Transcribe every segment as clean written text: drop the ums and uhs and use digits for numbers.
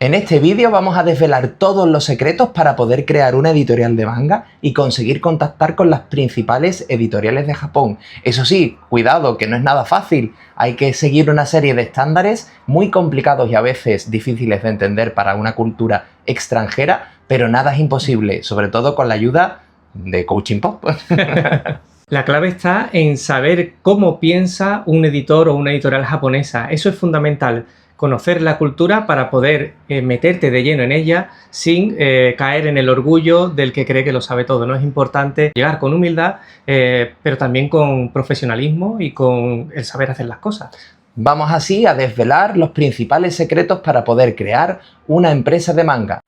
En este vídeo vamos a desvelar todos los secretos para poder crear una editorial de manga y conseguir contactar con las principales editoriales de Japón. Eso sí, cuidado, que no es nada fácil. Hay que seguir una serie de estándares muy complicados y a veces difíciles de entender para una cultura extranjera, pero nada es imposible, sobre todo con la ayuda de Coaching Pop. La clave está en saber cómo piensa un editor o una editorial japonesa. Eso es fundamental. Conocer la cultura para poder meterte de lleno en ella sin caer en el orgullo del que cree que lo sabe todo, ¿no? Es importante llegar con humildad, pero también con profesionalismo y con el saber hacer las cosas. Vamos así a desvelar los principales secretos para poder crear una empresa de manga.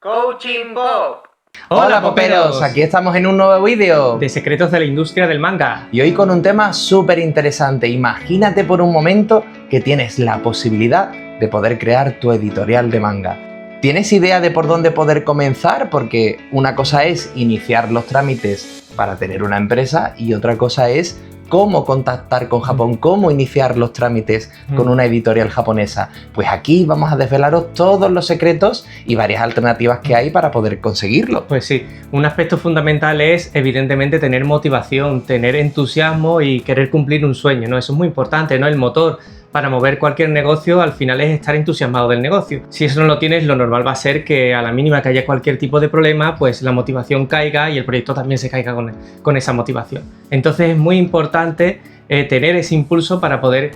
Coaching Pop. Hola poperos, aquí estamos en un nuevo vídeo De secretos de la industria del manga. y hoy con un tema súper interesante. Imagínate por un momento que tienes la posibilidad de poder crear tu editorial de manga. ¿Tienes idea de por dónde poder comenzar? Porque una cosa es iniciar los trámites para tener una empresa y otra cosa es cómo contactar con Japón, cómo iniciar los trámites con una editorial japonesa. Pues aquí vamos a desvelaros todos los secretos y varias alternativas que hay para poder conseguirlo. Pues sí, un aspecto fundamental es evidentemente tener motivación, tener entusiasmo y querer cumplir un sueño, ¿no? Eso es muy importante, ¿no? El motor para mover cualquier negocio al final es estar entusiasmado del negocio. Si eso no lo tienes, lo normal va a ser que a la mínima que haya cualquier tipo de problema, pues la motivación caiga y el proyecto también se caiga con esa motivación. Entonces es muy importante tener ese impulso para poder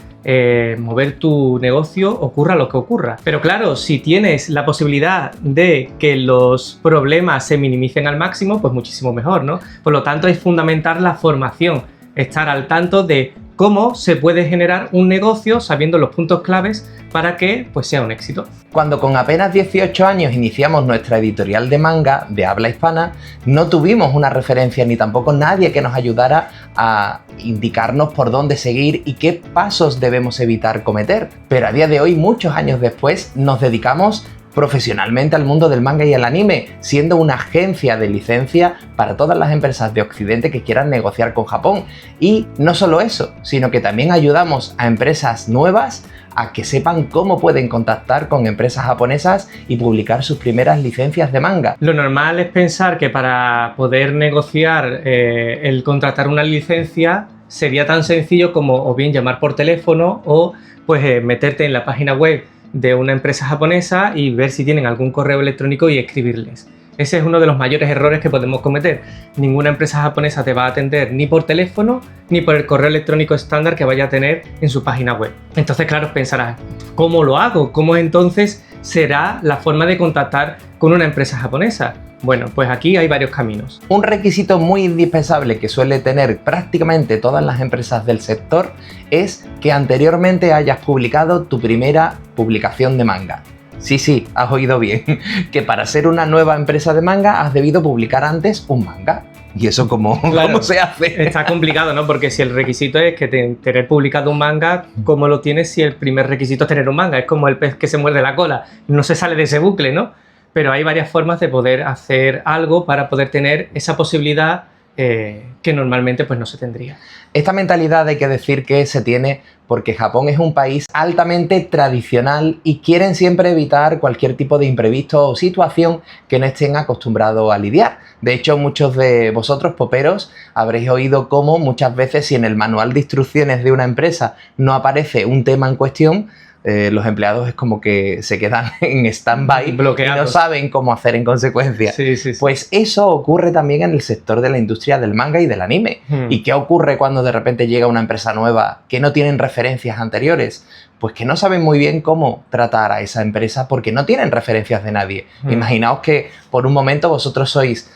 mover tu negocio, ocurra lo que ocurra. Pero claro, si tienes la posibilidad de que los problemas se minimicen al máximo, pues muchísimo mejor, ¿no? Por lo tanto, es fundamental la formación, estar al tanto de cómo se puede generar un negocio sabiendo los puntos claves para que pues, sea un éxito. Cuando con apenas 18 años iniciamos nuestra editorial de manga de habla hispana, no tuvimos una referencia ni tampoco nadie que nos ayudara a indicarnos por dónde seguir y qué pasos debemos evitar cometer. Pero a día de hoy, muchos años después, nos dedicamos profesionalmente al mundo del manga y el anime, siendo una agencia de licencia para todas las empresas de Occidente que quieran negociar con Japón. Y no solo eso, sino que también ayudamos a empresas nuevas a que sepan cómo pueden contactar con empresas japonesas y publicar sus primeras licencias de manga. Lo normal es pensar que para poder negociar el contratar una licencia sería tan sencillo como o bien llamar por teléfono o pues meterte en la página web de una empresa japonesa y ver si tienen algún correo electrónico y escribirles. Ese es uno de los mayores errores que podemos cometer. Ninguna empresa japonesa te va a atender ni por teléfono ni por el correo electrónico estándar que vaya a tener en su página web. Entonces, claro, pensarás, ¿cómo lo hago? ¿Cómo entonces será la forma de contactar con una empresa japonesa? Bueno, pues aquí hay varios caminos. Un requisito muy indispensable que suele tener prácticamente todas las empresas del sector es que anteriormente hayas publicado tu primera publicación de manga. Sí, has oído bien, que para ser una nueva empresa de manga has debido publicar antes un manga. ¿Y eso cómo se hace? Está complicado, ¿no? Porque si el requisito es que tener publicado un manga, ¿cómo lo tienes si el primer requisito es tener un manga? Es como el pez que se muerde la cola, no se sale de ese bucle, ¿no? Pero hay varias formas de poder hacer algo para poder tener esa posibilidad que normalmente pues no se tendría. Esta mentalidad hay que decir que se tiene porque Japón es un país altamente tradicional y quieren siempre evitar cualquier tipo de imprevisto o situación que no estén acostumbrados a lidiar. De hecho, muchos de vosotros, poperos, habréis oído cómo muchas veces si en el manual de instrucciones de una empresa no aparece un tema en cuestión, los empleados es como que se quedan en stand-by y no saben cómo hacer en consecuencia. Sí. Pues eso ocurre también en el sector de la industria del manga y del anime. ¿Y qué ocurre cuando de repente llega una empresa nueva que no tienen referencias anteriores? Pues que no saben muy bien cómo tratar a esa empresa porque no tienen referencias de nadie. Imaginaos que por un momento vosotros sois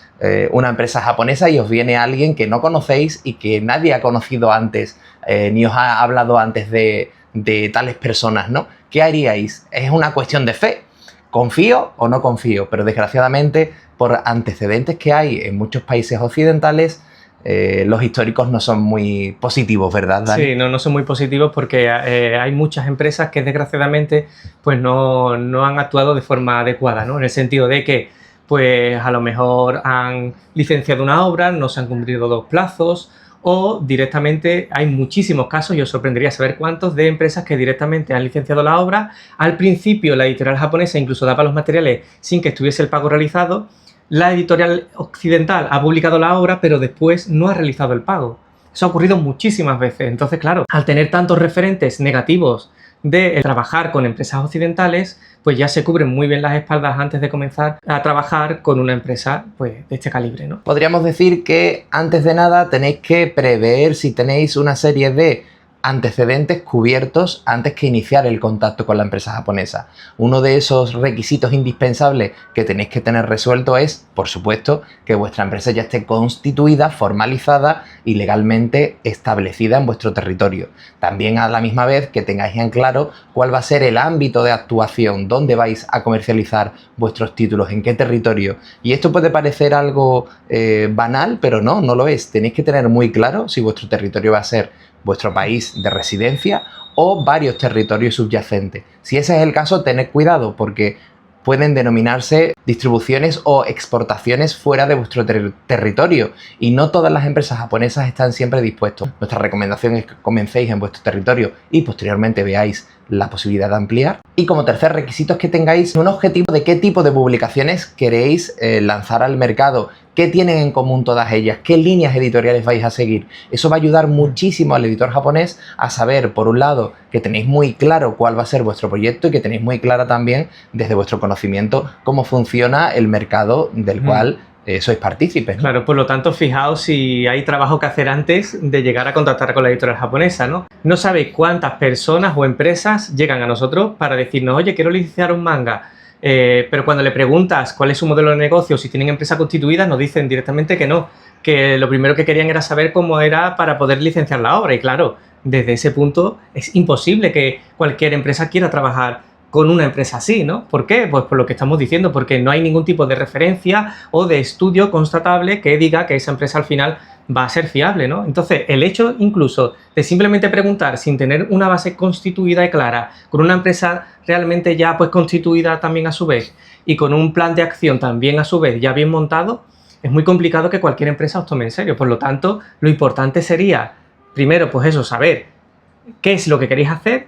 una empresa japonesa y os viene alguien que no conocéis y que nadie ha conocido antes, ni os ha hablado antes de tales personas, ¿no? ¿Qué haríais? Es una cuestión de fe. ¿Confío o no confío? Pero desgraciadamente, por antecedentes que hay en muchos países occidentales, los históricos no son muy positivos, ¿verdad, Dani? Sí, no son muy positivos porque hay muchas empresas que desgraciadamente pues no han actuado de forma adecuada, ¿no? En el sentido de que pues a lo mejor han licenciado una obra, no se han cumplido los plazos o directamente hay muchísimos casos, y os sorprendería saber cuántos, de empresas que directamente han licenciado la obra. Al principio la editorial japonesa incluso daba los materiales sin que estuviese el pago realizado, la editorial occidental ha publicado la obra pero después no ha realizado el pago. Eso ha ocurrido muchísimas veces. Entonces, claro, al tener tantos referentes negativos de trabajar con empresas occidentales, pues ya se cubren muy bien las espaldas antes de comenzar a trabajar con una empresa pues, de este calibre, ¿no? Podríamos decir que antes de nada tenéis que prever si tenéis una serie de antecedentes cubiertos antes que iniciar el contacto con la empresa japonesa. Uno de esos requisitos indispensables que tenéis que tener resuelto es, por supuesto, que vuestra empresa ya esté constituida, formalizada y legalmente establecida en vuestro territorio. También a la misma vez que tengáis en claro cuál va a ser el ámbito de actuación, dónde vais a comercializar vuestros títulos, en qué territorio. Y esto puede parecer algo banal, pero no lo es. Tenéis que tener muy claro si vuestro territorio va a ser vuestro país de residencia o varios territorios subyacentes. Si ese es el caso, tened cuidado porque pueden denominarse distribuciones o exportaciones fuera de vuestro territorio y no todas las empresas japonesas están siempre dispuestas. Nuestra recomendación es que comencéis en vuestro territorio y posteriormente veáis la posibilidad de ampliar. Y como tercer requisito es que tengáis un objetivo de qué tipo de publicaciones queréis lanzar al mercado, qué tienen en común todas ellas, qué líneas editoriales vais a seguir. Eso va a ayudar muchísimo al editor japonés a saber, por un lado, que tenéis muy claro cuál va a ser vuestro proyecto y que tenéis muy clara también desde vuestro conocimiento cómo funciona el mercado del cual sois partícipes, ¿no? Claro, por lo tanto, fijaos si hay trabajo que hacer antes de llegar a contactar con la editorial japonesa, ¿no? No sabéis cuántas personas o empresas llegan a nosotros para decirnos, oye, quiero licenciar un manga, pero cuando le preguntas cuál es su modelo de negocio, si tienen empresa constituida, nos dicen directamente que no, que lo primero que querían era saber cómo era para poder licenciar la obra. Y claro, desde ese punto es imposible que cualquier empresa quiera trabajar con una empresa así, ¿no? ¿Por qué? Pues por lo que estamos diciendo, porque no hay ningún tipo de referencia o de estudio constatable que diga que esa empresa al final va a ser fiable, ¿no? Entonces, el hecho incluso de simplemente preguntar sin tener una base constituida y clara, con una empresa realmente ya pues constituida también a su vez y con un plan de acción también a su vez ya bien montado, es muy complicado que cualquier empresa os tome en serio. Por lo tanto, lo importante sería, primero, pues eso, saber qué es lo que queréis hacer,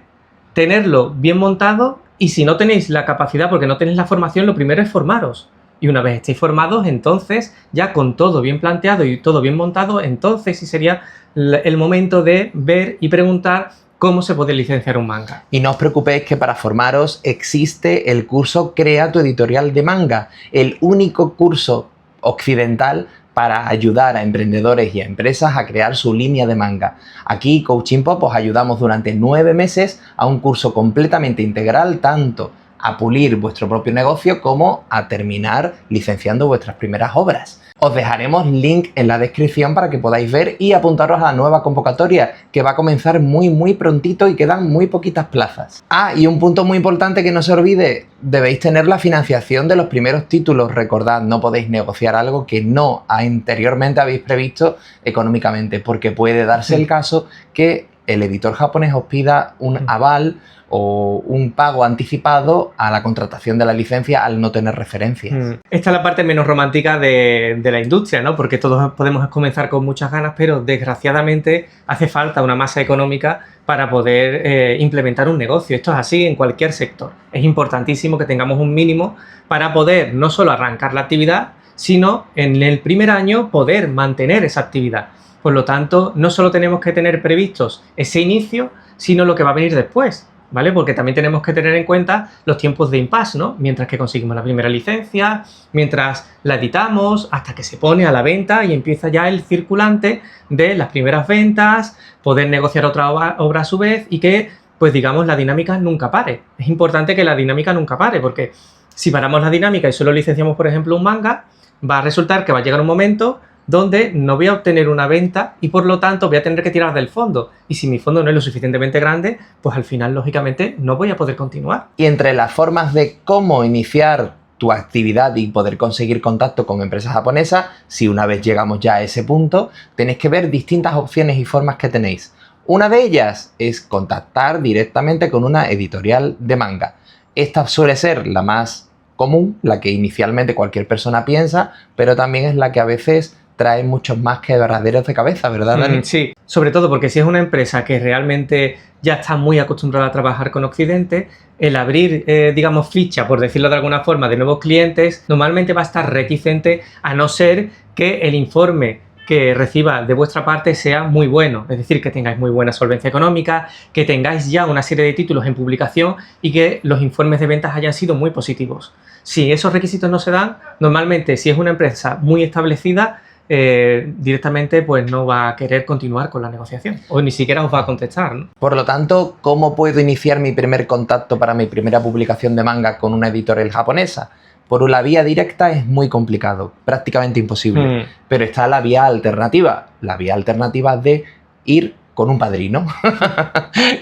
tenerlo bien montado. Y si no tenéis la capacidad porque no tenéis la formación, lo primero es formaros. Y una vez estéis formados, entonces, ya con todo bien planteado y todo bien montado, entonces sí sería el momento de ver y preguntar cómo se puede licenciar un manga. Y no os preocupéis que para formaros existe el curso Crea tu editorial de manga, el único curso occidental para ayudar a emprendedores y a empresas a crear su línea de manga. Aquí, Coaching Pop, os ayudamos durante 9 meses a un curso completamente integral, tanto a pulir vuestro propio negocio como a terminar licenciando vuestras primeras obras. Os dejaremos link en la descripción para que podáis ver y apuntaros a la nueva convocatoria que va a comenzar muy prontito y quedan muy poquitas plazas. Y un punto muy importante que no se olvide, debéis tener la financiación de los primeros títulos. Recordad, no podéis negociar algo que no anteriormente habéis previsto económicamente, porque puede darse el caso que el editor japonés os pida un aval o un pago anticipado a la contratación de la licencia al no tener referencias. Esta es la parte menos romántica de la industria, ¿no? Porque todos podemos comenzar con muchas ganas, pero desgraciadamente hace falta una masa económica para poder implementar un negocio. Esto es así en cualquier sector. Es importantísimo que tengamos un mínimo para poder no solo arrancar la actividad, sino en el primer año poder mantener esa actividad. Por lo tanto, no solo tenemos que tener previstos ese inicio, sino lo que va a venir después, ¿vale? Porque también tenemos que tener en cuenta los tiempos de impasse, ¿no? Mientras que conseguimos la primera licencia, mientras la editamos, hasta que se pone a la venta y empieza ya el circulante de las primeras ventas, poder negociar otra obra a su vez y que, pues digamos, la dinámica nunca pare. Es importante que la dinámica nunca pare, porque si paramos la dinámica y solo licenciamos, por ejemplo, un manga, va a resultar que va a llegar un momento donde no voy a obtener una venta y por lo tanto voy a tener que tirar del fondo. Y si mi fondo no es lo suficientemente grande, pues al final, lógicamente, no voy a poder continuar. Y entre las formas de cómo iniciar tu actividad y poder conseguir contacto con empresas japonesas, si una vez llegamos ya a ese punto, tenéis que ver distintas opciones y formas que tenéis. Una de ellas es contactar directamente con una editorial de manga. Esta suele ser la más común, la que inicialmente cualquier persona piensa, pero también es la que a veces trae muchos más quebraderos de cabeza, ¿verdad, Dani? Sí, sobre todo porque si es una empresa que realmente ya está muy acostumbrada a trabajar con Occidente, el abrir, digamos, ficha, por decirlo de alguna forma, de nuevos clientes, normalmente va a estar reticente a no ser que el informe que reciba de vuestra parte sea muy bueno, es decir, que tengáis muy buena solvencia económica, que tengáis ya una serie de títulos en publicación y que los informes de ventas hayan sido muy positivos. Si esos requisitos no se dan, normalmente si es una empresa muy establecida, directamente pues no va a querer continuar con la negociación o ni siquiera os va a contestar, ¿no? Por lo tanto, ¿cómo puedo iniciar mi primer contacto para mi primera publicación de manga con una editorial japonesa? Por la vía directa es muy complicado, prácticamente imposible, pero está la vía alternativa. La vía alternativa de ir con un padrino.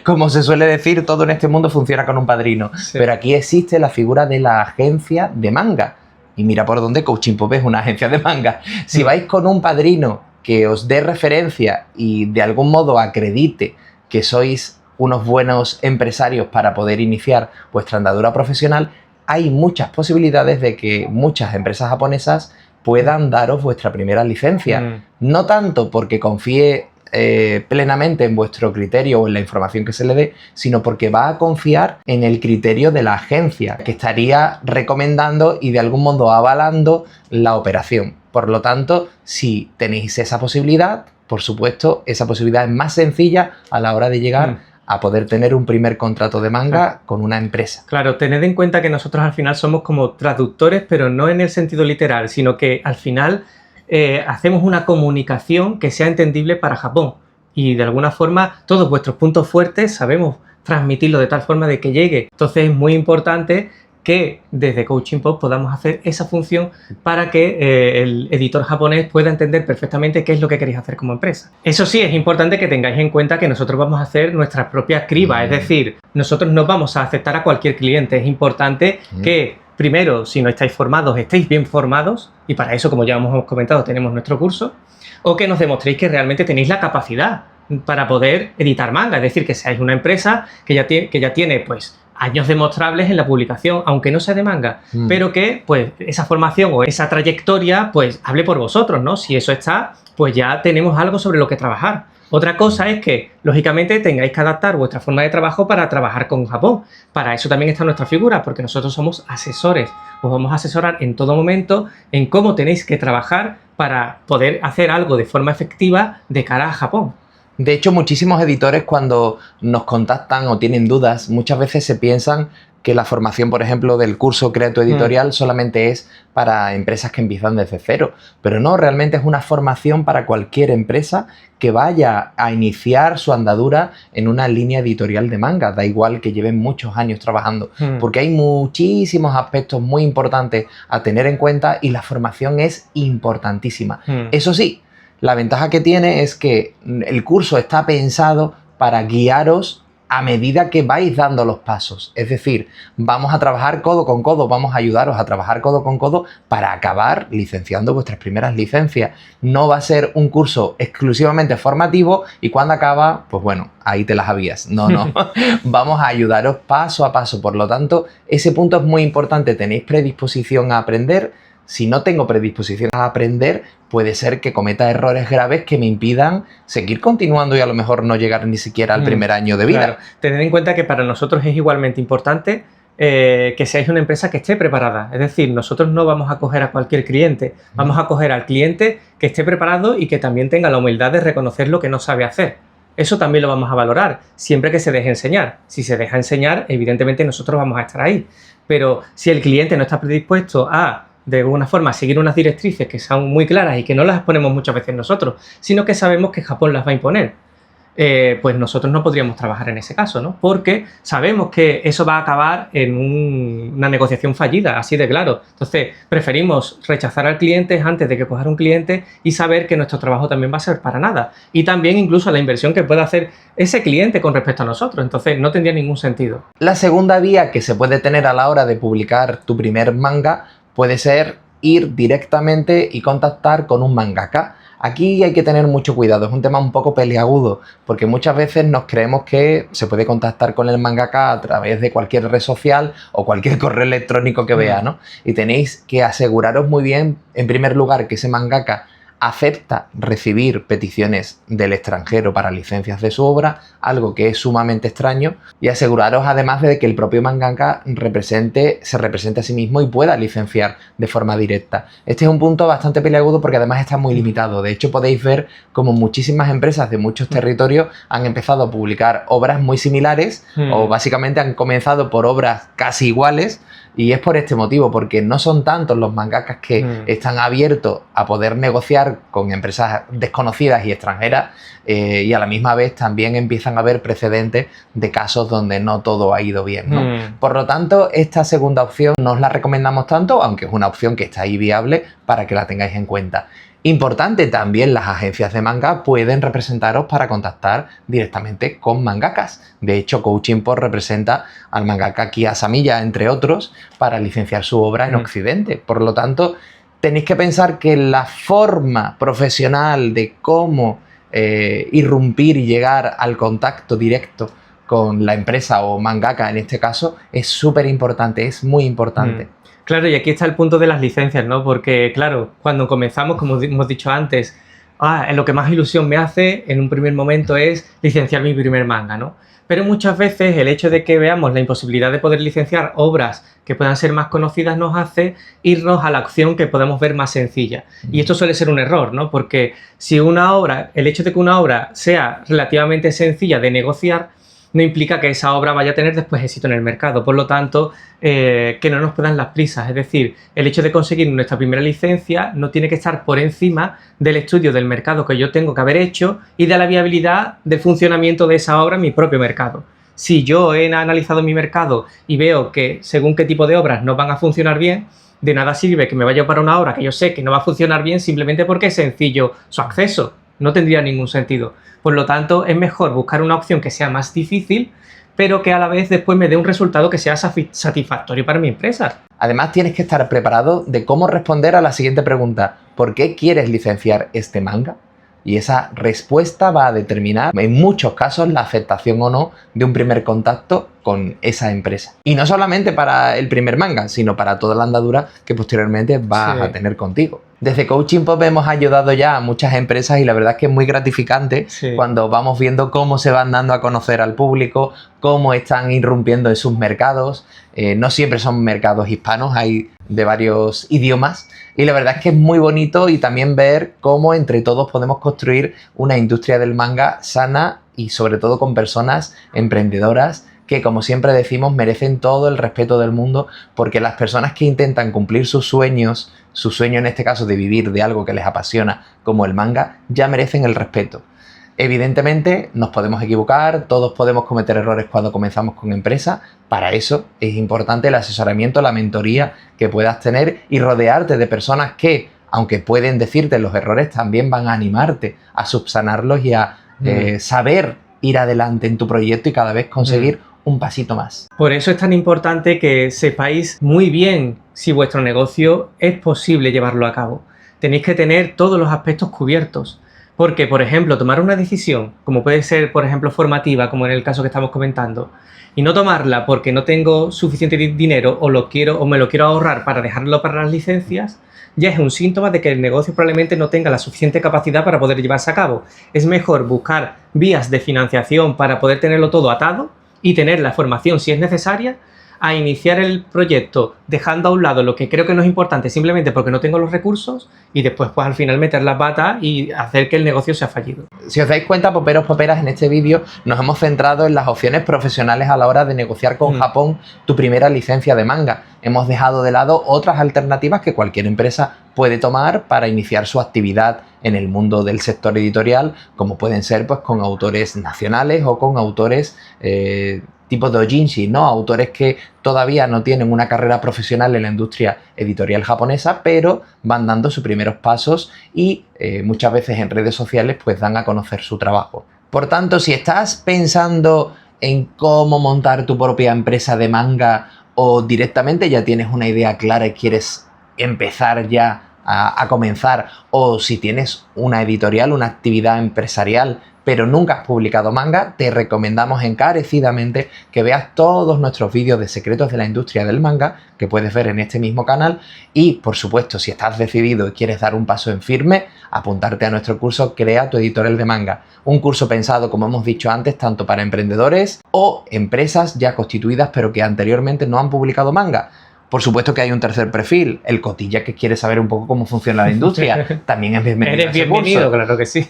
Como se suele decir, todo en este mundo funciona con un padrino. Sí. Pero aquí existe la figura de la agencia de manga. Y mira por dónde Coaching Pop es una agencia de manga. Si vais con un padrino que os dé referencia y de algún modo acredite que sois unos buenos empresarios para poder iniciar vuestra andadura profesional, hay muchas posibilidades de que muchas empresas japonesas puedan daros vuestra primera licencia. No tanto porque confíe plenamente en vuestro criterio o en la información que se le dé, sino porque va a confiar en el criterio de la agencia que estaría recomendando y de algún modo avalando la operación. Por lo tanto, si tenéis esa posibilidad, por supuesto, esa posibilidad es más sencilla a la hora de llegar a poder tener un primer contrato de manga con una empresa. Claro, tened en cuenta que nosotros al final somos como traductores, pero no en el sentido literal, sino que al final hacemos una comunicación que sea entendible para Japón y de alguna forma todos vuestros puntos fuertes sabemos transmitirlo de tal forma de que llegue. Entonces es muy importante que desde Coaching Pop podamos hacer esa función para que el editor japonés pueda entender perfectamente qué es lo que queréis hacer como empresa. Eso sí, es importante que tengáis en cuenta que nosotros vamos a hacer nuestras propias cribas, es decir, nosotros no vamos a aceptar a cualquier cliente. Es importante que primero, si no estáis formados, estéis bien formados, y para eso, como ya hemos comentado, tenemos nuestro curso, o que nos demostréis que realmente tenéis la capacidad para poder editar manga, es decir, que seáis una empresa que ya tiene pues años demostrables en la publicación, aunque no sea de manga, pero que pues esa formación o esa trayectoria pues hable por vosotros, ¿no? Si eso está, pues ya tenemos algo sobre lo que trabajar. Otra cosa es que, lógicamente, tengáis que adaptar vuestra forma de trabajo para trabajar con Japón. Para eso también está nuestra figura, porque nosotros somos asesores. Os vamos a asesorar en todo momento en cómo tenéis que trabajar para poder hacer algo de forma efectiva de cara a Japón. De hecho, muchísimos editores cuando nos contactan o tienen dudas, muchas veces se piensan que la formación, por ejemplo, del curso Crea tu Editorial solamente es para empresas que empiezan desde cero. Pero no, realmente es una formación para cualquier empresa que vaya a iniciar su andadura en una línea editorial de manga. Da igual que lleven muchos años trabajando, porque hay muchísimos aspectos muy importantes a tener en cuenta y la formación es importantísima. Eso sí, la ventaja que tiene es que el curso está pensado para guiaros a medida que vais dando los pasos. Es decir, vamos a trabajar codo con codo, vamos a ayudaros a trabajar codo con codo para acabar licenciando vuestras primeras licencias. No va a ser un curso exclusivamente formativo y cuando acaba, pues bueno, ahí te las habías. No. Vamos a ayudaros paso a paso. Por lo tanto, ese punto es muy importante. ¿Tenéis predisposición a aprender? Si no tengo predisposición a aprender, puede ser que cometa errores graves que me impidan seguir continuando y a lo mejor no llegar ni siquiera al primer año de vida. Claro. Tened en cuenta que para nosotros es igualmente importante que seáis una empresa que esté preparada. Es decir, nosotros no vamos a coger a cualquier cliente, vamos a coger al cliente que esté preparado y que también tenga la humildad de reconocer lo que no sabe hacer. Eso también lo vamos a valorar, siempre que se deje enseñar. Si se deja enseñar, evidentemente nosotros vamos a estar ahí. Pero si el cliente no está predispuesto a de alguna forma seguir unas directrices que son muy claras y que no las ponemos muchas veces nosotros, sino que sabemos que Japón las va a imponer, pues nosotros no podríamos trabajar en ese caso, ¿no? Porque sabemos que eso va a acabar en una negociación fallida, así de claro. Entonces, preferimos rechazar al cliente antes de que coger un cliente y saber que nuestro trabajo también va a ser para nada. Y también incluso la inversión que pueda hacer ese cliente con respecto a nosotros. Entonces, no tendría ningún sentido. La segunda vía que se puede tener a la hora de publicar tu primer manga puede ser ir directamente y contactar con un mangaka. Aquí hay que tener mucho cuidado, es un tema un poco peliagudo, porque muchas veces nos creemos que se puede contactar con el mangaka a través de cualquier red social o cualquier correo electrónico que vea, ¿no? Y tenéis que aseguraros muy bien, en primer lugar, que ese mangaka acepta recibir peticiones del extranjero para licencias de su obra, algo que es sumamente extraño, y aseguraros además de que el propio mangaka se represente a sí mismo y pueda licenciar de forma directa. Este es un punto bastante peliagudo porque además está muy limitado. De hecho, podéis ver como muchísimas empresas de muchos territorios han empezado a publicar obras muy similares o básicamente han comenzado por obras casi iguales. Y es por este motivo, porque no son tantos los mangakas que están abiertos a poder negociar con empresas desconocidas y extranjeras y a la misma vez también empiezan a haber precedentes de casos donde no todo ha ido bien, ¿no? Por lo tanto, esta segunda opción no os la recomendamos tanto, aunque es una opción que está ahí viable para que la tengáis en cuenta. Importante, también las agencias de manga pueden representaros para contactar directamente con mangakas. De hecho, Coaching Pop representa al mangaka Kiya Asamiya, entre otros, para licenciar su obra en Occidente. Por lo tanto, tenéis que pensar que la forma profesional de cómo irrumpir y llegar al contacto directo con la empresa o mangaka, en este caso, es súper importante, es muy importante. Claro, y aquí está el punto de las licencias, ¿no? Porque, claro, cuando comenzamos, como hemos dicho antes, lo que más ilusión me hace en un primer momento es licenciar mi primer manga, ¿no? Pero muchas veces el hecho de que veamos la imposibilidad de poder licenciar obras que puedan ser más conocidas nos hace irnos a la opción que podemos ver más sencilla. Y esto suele ser un error, ¿no? Porque si el hecho de que una obra sea relativamente sencilla de negociar, no implica que esa obra vaya a tener después éxito en el mercado. Por lo tanto, que no nos puedan las prisas. Es decir, el hecho de conseguir nuestra primera licencia no tiene que estar por encima del estudio del mercado que yo tengo que haber hecho y de la viabilidad del funcionamiento de esa obra en mi propio mercado. Si yo he analizado mi mercado y veo que según qué tipo de obras no van a funcionar bien, de nada sirve que me vaya para una obra que yo sé que no va a funcionar bien simplemente porque es sencillo su acceso. No tendría ningún sentido. Por lo tanto, es mejor buscar una opción que sea más difícil, pero que a la vez después me dé un resultado que sea satisfactorio para mi empresa. Además, tienes que estar preparado de cómo responder a la siguiente pregunta. ¿Por qué quieres licenciar este manga? Y esa respuesta va a determinar, en muchos casos, la aceptación o no de un primer contacto con esa empresa. Y no solamente para el primer manga, sino para toda la andadura que posteriormente vas a tener contigo. Desde Coaching Pop hemos ayudado ya a muchas empresas y la verdad es que es muy gratificante cuando vamos viendo cómo se van dando a conocer al público, cómo están irrumpiendo en sus mercados. No siempre son mercados hispanos, hay de varios idiomas. Y la verdad es que es muy bonito y también ver cómo entre todos podemos construir una industria del manga sana y sobre todo con personas emprendedoras que, como siempre decimos, merecen todo el respeto del mundo, porque las personas que intentan cumplir sus sueños, su sueño en este caso de vivir de algo que les apasiona como el manga, ya merecen el respeto. Evidentemente nos podemos equivocar, todos podemos cometer errores cuando comenzamos con empresa. Para eso es importante el asesoramiento, la mentoría que puedas tener y rodearte de personas que, aunque pueden decirte los errores, también van a animarte a subsanarlos y a saber ir adelante en tu proyecto y cada vez conseguir un pasito más. Por eso es tan importante que sepáis muy bien si vuestro negocio es posible llevarlo a cabo. Tenéis que tener todos los aspectos cubiertos. Porque, por ejemplo, tomar una decisión, como puede ser, por ejemplo, formativa, como en el caso que estamos comentando, y no tomarla porque no tengo suficiente dinero o me lo quiero ahorrar para dejarlo para las licencias, ya es un síntoma de que el negocio probablemente no tenga la suficiente capacidad para poder llevarse a cabo. Es mejor buscar vías de financiación para poder tenerlo todo atado y tener la formación si es necesaria, a iniciar el proyecto dejando a un lado lo que creo que no es importante simplemente porque no tengo los recursos y después pues al final meter las patas y hacer que el negocio sea fallido. Si os dais cuenta, poperos, poperas, en este vídeo nos hemos centrado en las opciones profesionales a la hora de negociar con Japón tu primera licencia de manga. Hemos dejado de lado otras alternativas que cualquier empresa puede tomar para iniciar su actividad en el mundo del sector editorial, como pueden ser pues con autores nacionales o con autores tipo doujinshi, ¿no? Autores que todavía no tienen una carrera profesional en la industria editorial japonesa, pero van dando sus primeros pasos y muchas veces en redes sociales pues dan a conocer su trabajo. Por tanto, si estás pensando en cómo montar tu propia empresa de manga o directamente ya tienes una idea clara y quieres empezar ya a comenzar, o si tienes una editorial, una actividad empresarial pero nunca has publicado manga, te recomendamos encarecidamente que veas todos nuestros vídeos de secretos de la industria del manga, que puedes ver en este mismo canal, y por supuesto, si estás decidido y quieres dar un paso en firme, apuntarte a nuestro curso Crea tu editorial de manga, un curso pensado, como hemos dicho antes, tanto para emprendedores o empresas ya constituidas pero que anteriormente no han publicado manga. Por supuesto que hay un tercer perfil, el cotilla que quiere saber un poco cómo funciona la industria. También es bienvenido. Eres bienvenido, claro que sí.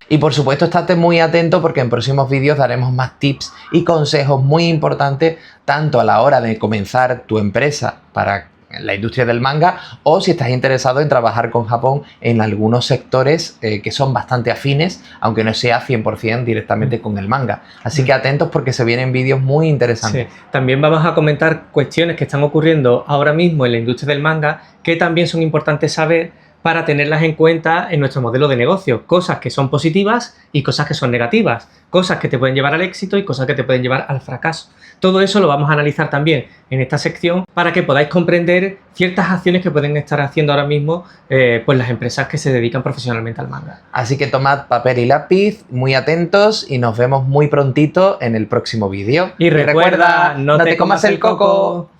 Y por supuesto, estate muy atento porque en próximos vídeos daremos más tips y consejos muy importantes tanto a la hora de comenzar tu empresa para la industria del manga o si estás interesado en trabajar con Japón en algunos sectores que son bastante afines, aunque no sea 100% directamente con el manga. Así que atentos porque se vienen vídeos muy interesantes. Sí. También vamos a comentar cuestiones que están ocurriendo ahora mismo en la industria del manga que también son importantes saber para tenerlas en cuenta en nuestro modelo de negocio. Cosas que son positivas y cosas que son negativas. Cosas que te pueden llevar al éxito y cosas que te pueden llevar al fracaso. Todo eso lo vamos a analizar también en esta sección para que podáis comprender ciertas acciones que pueden estar haciendo ahora mismo pues las empresas que se dedican profesionalmente al manga. Así que tomad papel y lápiz, muy atentos y nos vemos muy prontito en el próximo vídeo. Y recuerda, no te comas el coco.